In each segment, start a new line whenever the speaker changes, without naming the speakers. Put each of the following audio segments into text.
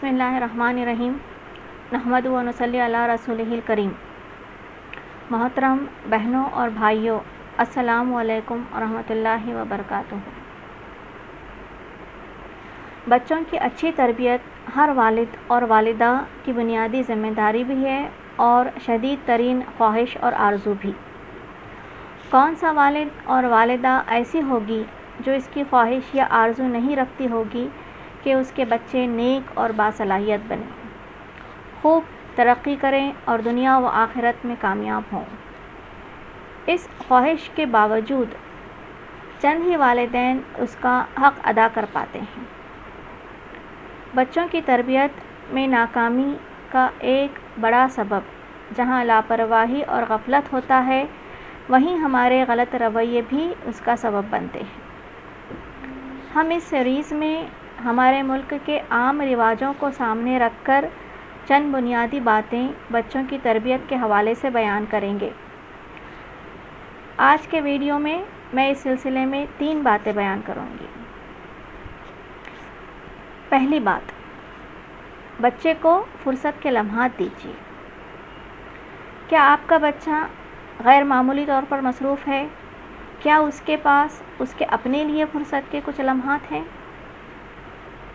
بسم اللہ الرحمن الرحیم نحمد و نصلی علی رسولہ الکریم۔ محترم بہنوں اور بھائیوں، السلام علیکم ورحمۃ اللہ وبرکاتہ۔ بچوں کی اچھی تربیت ہر والد اور والدہ کی بنیادی ذمہ داری بھی ہے اور شدید ترین خواہش اور آرزو بھی۔ کون سا والد اور والدہ ایسی ہوگی جو اس کی خواہش یا آرزو نہیں رکھتی ہوگی کہ اس کے بچے نیک اور باصلاحیت بنیں، خوب ترقی کریں اور دنیا و آخرت میں کامیاب ہوں۔ اس خواہش کے باوجود چند ہی والدین اس کا حق ادا کر پاتے ہیں۔ بچوں کی تربیت میں ناکامی کا ایک بڑا سبب جہاں لاپرواہی اور غفلت ہوتا ہے، وہیں ہمارے غلط رویے بھی اس کا سبب بنتے ہیں۔ ہم اس سیریز میں ہمارے ملک کے عام رواجوں کو سامنے رکھ کر چند بنیادی باتیں بچوں کی تربیت کے حوالے سے بیان کریں گے۔ آج کے ویڈیو میں اس سلسلے میں 3 باتیں بیان کروں گی۔ پہلی بات، بچے کو فرصت کے لمحات دیجیے۔ کیا آپ کا بچہ غیر معمولی طور پر مصروف ہے؟ کیا اس کے پاس اس کے اپنے لیے فرصت کے کچھ لمحات ہیں؟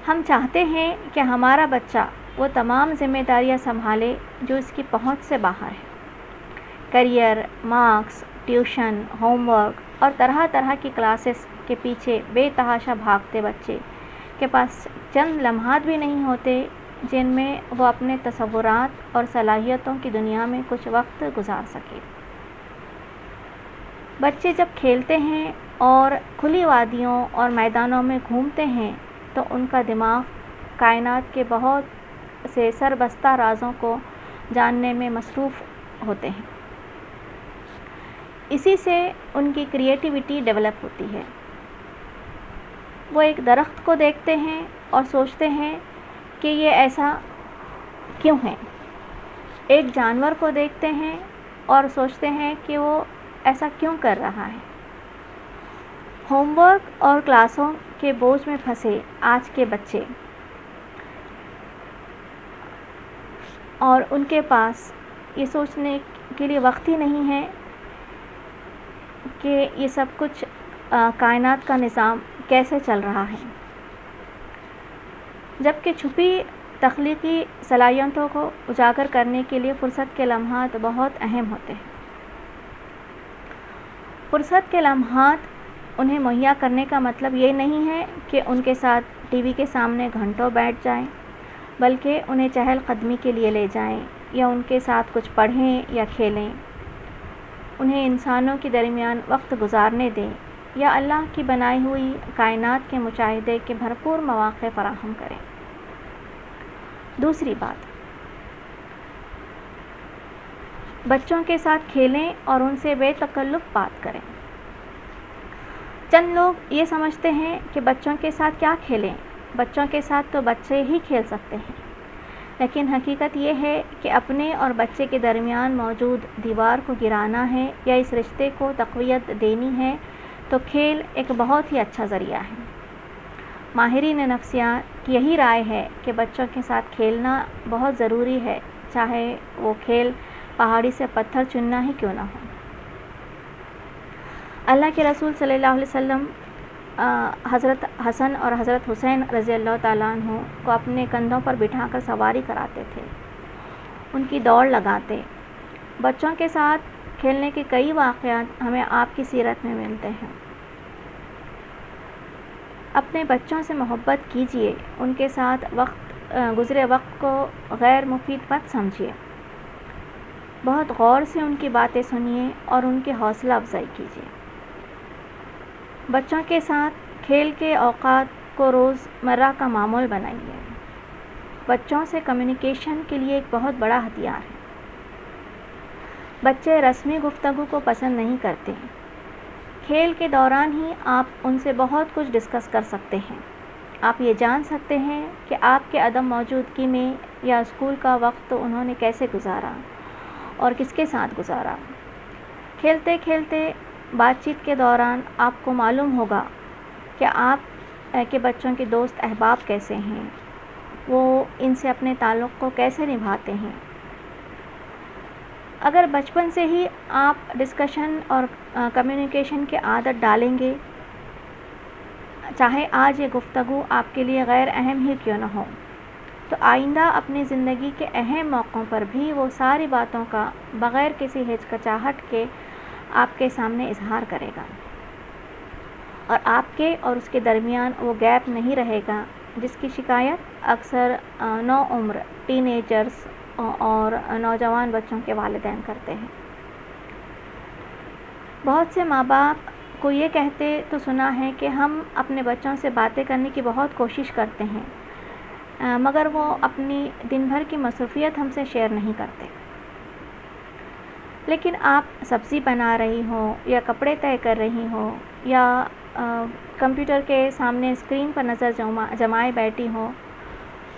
ہم چاہتے ہیں کہ ہمارا بچہ وہ تمام ذمہ داریاں سنبھالے جو اس کی پہنچ سے باہر ہے۔ Career, marks, tuition, homework اور طرح طرح کی کلاسز کے پیچھے بے تحاشا بھاگتے بچے کے پاس چند لمحات بھی نہیں ہوتے جن میں وہ اپنے تصورات اور صلاحیتوں کی دنیا میں کچھ وقت گزار سکے۔ بچے جب کھیلتے ہیں اور کھلی وادیوں اور میدانوں میں گھومتے ہیں تو ان کا دماغ کائنات کے بہت سے سربستہ رازوں کو جاننے میں مصروف ہوتے ہیں۔ اسی سے ان کی کریٹیوٹی ڈیولپ ہوتی ہے۔ وہ ایک درخت کو دیکھتے ہیں اور سوچتے ہیں کہ یہ ایسا کیوں ہے، ایک جانور کو دیکھتے ہیں اور سوچتے ہیں کہ وہ ایسا کیوں کر رہا ہے۔ ہوم ورک اور کلاسوں کے بوجھ میں پھنسے آج کے بچے اور ان کے پاس یہ سوچنے کے لیے وقت ہی نہیں ہے کہ یہ سب کچھ کائنات کا نظام کیسے چل رہا ہے، جبکہ چھپی تخلیقی صلاحیتوں کو اجاگر کرنے کے لیے فرصت کے لمحات بہت اہم ہوتے ہیں۔ فرصت کے لمحات انہیں مہیا کرنے کا مطلب یہ نہیں ہے کہ ان کے ساتھ ٹی وی کے سامنے گھنٹوں بیٹھ جائیں، بلکہ انہیں چہل قدمی کے لیے لے جائیں یا ان کے ساتھ کچھ پڑھیں یا کھیلیں، انہیں انسانوں کے درمیان وقت گزارنے دیں یا اللہ کی بنائی ہوئی کائنات کے مشاہدے کے بھرپور مواقع فراہم کریں۔ دوسری بات، بچوں کے ساتھ کھیلیں اور ان سے بے تکلف بات کریں۔ چند لوگ یہ سمجھتے ہیں کہ بچوں کے ساتھ کیا کھیلیں، بچوں کے ساتھ تو بچے ہی کھیل سکتے ہیں، لیکن حقیقت یہ ہے کہ اپنے اور بچے کے درمیان موجود دیوار کو گرانا ہے یا اس رشتے کو تقویت دینی ہے تو کھیل ایک بہت ہی اچھا ذریعہ ہے۔ ماہرین نفسیات کی یہی رائے ہے کہ بچوں کے ساتھ کھیلنا بہت ضروری ہے، چاہے وہ کھیل پہاڑی سے پتھر چننا ہی کیوں نہ ہو۔ اللہ کے رسول صلی اللہ علیہ وسلم حضرت حسن اور حضرت حسین رضی اللہ تعالیٰ عنہ کو اپنے کندھوں پر بٹھا کر سواری کراتے تھے، ان کی دوڑ لگاتے۔ بچوں کے ساتھ کھیلنے کے کئی واقعات ہمیں آپ کی سیرت میں ملتے ہیں۔ اپنے بچوں سے محبت کیجیے، ان کے ساتھ گزرے وقت کو غیر مفید مت سمجھیے، بہت غور سے ان کی باتیں سنیے اور ان کی حوصلہ افزائی کیجیے۔ بچوں کے ساتھ کھیل کے اوقات کو روز مرہ کا معمول بنائیے۔ بچوں سے کمیونیکیشن کے لیے ایک بہت بڑا ہتھیار ہے۔ بچے رسمی گفتگو کو پسند نہیں کرتے، کھیل کے دوران ہی آپ ان سے بہت کچھ ڈسکس کر سکتے ہیں۔ آپ یہ جان سکتے ہیں کہ آپ کے عدم موجودگی میں یا اسکول کا وقت انہوں نے کیسے گزارا اور کس کے ساتھ گزارا۔ کھیلتے کھیلتے بات چیت کے دوران آپ کو معلوم ہوگا کہ آپ کے بچوں کے دوست احباب کیسے ہیں، وہ ان سے اپنے تعلق کو کیسے نبھاتے ہیں۔ اگر بچپن سے ہی آپ ڈسکشن اور کمیونیکیشن کی عادت ڈالیں گے، چاہے آج یہ گفتگو آپ کے لیے غیر اہم ہی کیوں نہ ہو، تو آئندہ اپنی زندگی کے اہم موقعوں پر بھی وہ ساری باتوں کا بغیر کسی ہچکچاہٹ کے آپ کے سامنے اظہار کرے گا، اور آپ کے اور اس کے درمیان وہ گیپ نہیں رہے گا جس کی شکایت اکثر نو عمر ٹین ایجرز اور نوجوان بچوں کے والدین کرتے ہیں۔ بہت سے ماں باپ کو یہ کہتے تو سنا ہے کہ ہم اپنے بچوں سے باتیں کرنے کی بہت کوشش کرتے ہیں، مگر وہ اپنی دن بھر کی مصروفیت ہم سے شیئر نہیں کرتے۔ لیکن آپ سبزی بنا رہی ہوں یا کپڑے طے کر رہی ہوں یا کمپیوٹر کے سامنے اسکرین پر نظر جمائے بیٹھی ہوں،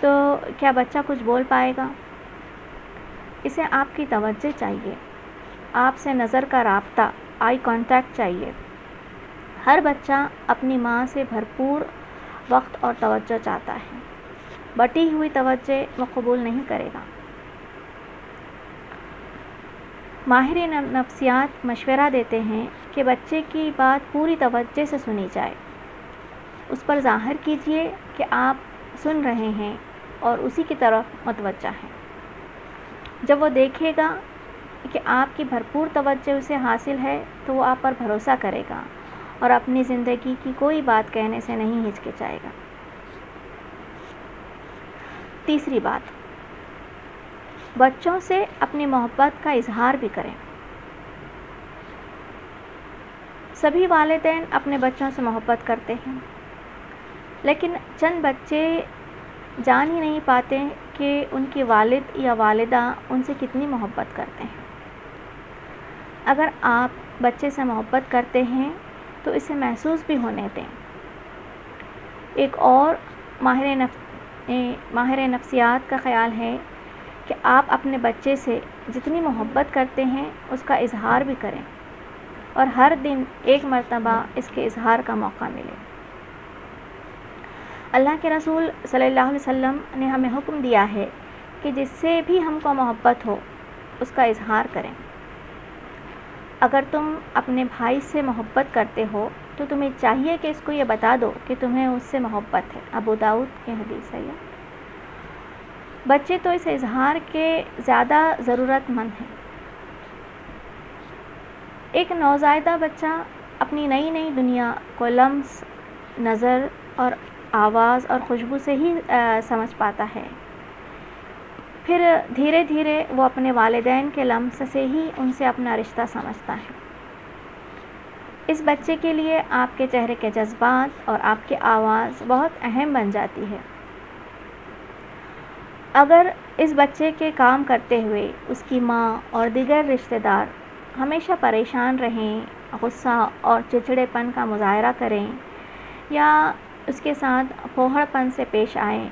تو کیا بچہ کچھ بول پائے گا؟ اسے آپ کی توجہ چاہیے، آپ سے نظر کا رابطہ، آئی کانٹیکٹ چاہیے۔ ہر بچہ اپنی ماں سے بھرپور وقت اور توجہ چاہتا ہے، بٹی ہوئی توجہ وہ قبول نہیں کرے گا۔ ماہر نفسیات مشورہ دیتے ہیں کہ بچے کی بات پوری توجہ سے سنی جائے، اس پر ظاہر کیجیے کہ آپ سن رہے ہیں اور اسی کی طرف متوجہ ہیں۔ جب وہ دیکھے گا کہ آپ کی بھرپور توجہ اسے حاصل ہے تو وہ آپ پر بھروسہ کرے گا اور اپنی زندگی کی کوئی بات کہنے سے نہیں ہچکچائے گا۔ تیسری بات، بچوں سے اپنی محبت کا اظہار بھی کریں۔ سبھی والدین اپنے بچوں سے محبت کرتے ہیں، لیکن چند بچے جان ہی نہیں پاتے کہ ان کے والد یا والدہ ان سے کتنی محبت کرتے ہیں۔ اگر آپ بچے سے محبت کرتے ہیں تو اسے محسوس بھی ہونے دیں۔ ایک اور ماہر نفسیات کا خیال ہے کہ آپ اپنے بچے سے جتنی محبت کرتے ہیں اس کا اظہار بھی کریں، اور ہر دن ایک مرتبہ اس کے اظہار کا موقع ملے۔ اللہ کے رسول صلی اللہ علیہ وسلم نے ہمیں حکم دیا ہے کہ جس سے بھی ہم کو محبت ہو اس کا اظہار کریں۔ اگر تم اپنے بھائی سے محبت کرتے ہو تو تمہیں چاہیے کہ اس کو یہ بتا دو کہ تمہیں اس سے محبت ہے۔ ابو داؤد کی حدیث ہے۔ بچے تو اس اظہار کے زیادہ ضرورت مند ہیں۔ ایک نوزائیدہ بچہ اپنی نئی نئی دنیا کو لمس، نظر اور آواز اور خوشبو سے ہی سمجھ پاتا ہے، پھر دھیرے دھیرے وہ اپنے والدین کے لمس سے ہی ان سے اپنا رشتہ سمجھتا ہے۔ اس بچے کے لیے آپ کے چہرے کے جذبات اور آپ کی آواز بہت اہم بن جاتی ہے۔ اگر اس بچے کے کام کرتے ہوئے اس کی ماں اور دیگر رشتہ دار ہمیشہ پریشان رہیں، غصہ اور چڑچڑے پن کا مظاہرہ کریں یا اس کے ساتھ پھوہڑ پن سے پیش آئیں،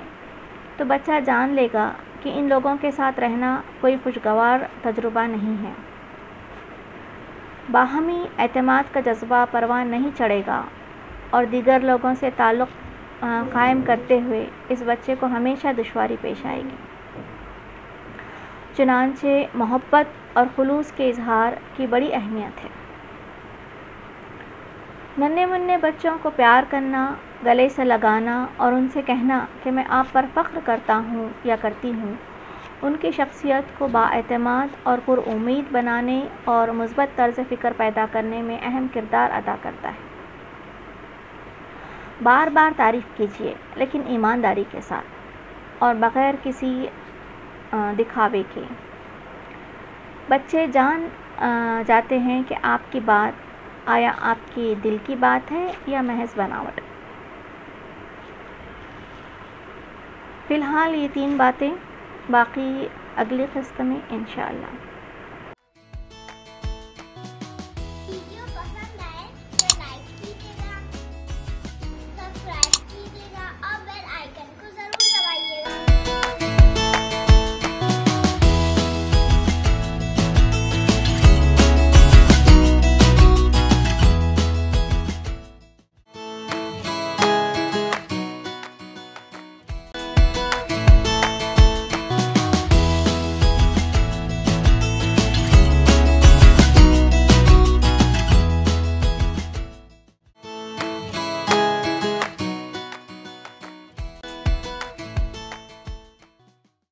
تو بچہ جان لے گا کہ ان لوگوں کے ساتھ رہنا کوئی خوشگوار تجربہ نہیں ہے۔ باہمی اعتماد کا جذبہ پروان نہیں چڑھے گا اور دیگر لوگوں سے تعلق قائم کرتے ہوئے اس بچے کو ہمیشہ دشواری پیش آئے گی۔ چنانچہ محبت اور خلوص کے اظہار کی بڑی اہمیت ہے۔ ننھے منھے بچوں کو پیار کرنا، گلے سے لگانا اور ان سے کہنا کہ میں آپ پر فخر کرتا ہوں یا کرتی ہوں، ان کی شخصیت کو بااعتماد اور پر امید بنانے اور مثبت طرز فکر پیدا کرنے میں اہم کردار ادا کرتا ہے۔ بار بار تعریف کیجیے، لیکن ایمانداری کے ساتھ اور بغیر کسی دکھاوے کے۔ بچے جان جاتے ہیں کہ آپ کی بات آیا آپ کی دل کی بات ہے یا محض بناوٹ۔ فی الحال یہ 3 باتیں، باقی اگلی قسط میں انشاءاللہ۔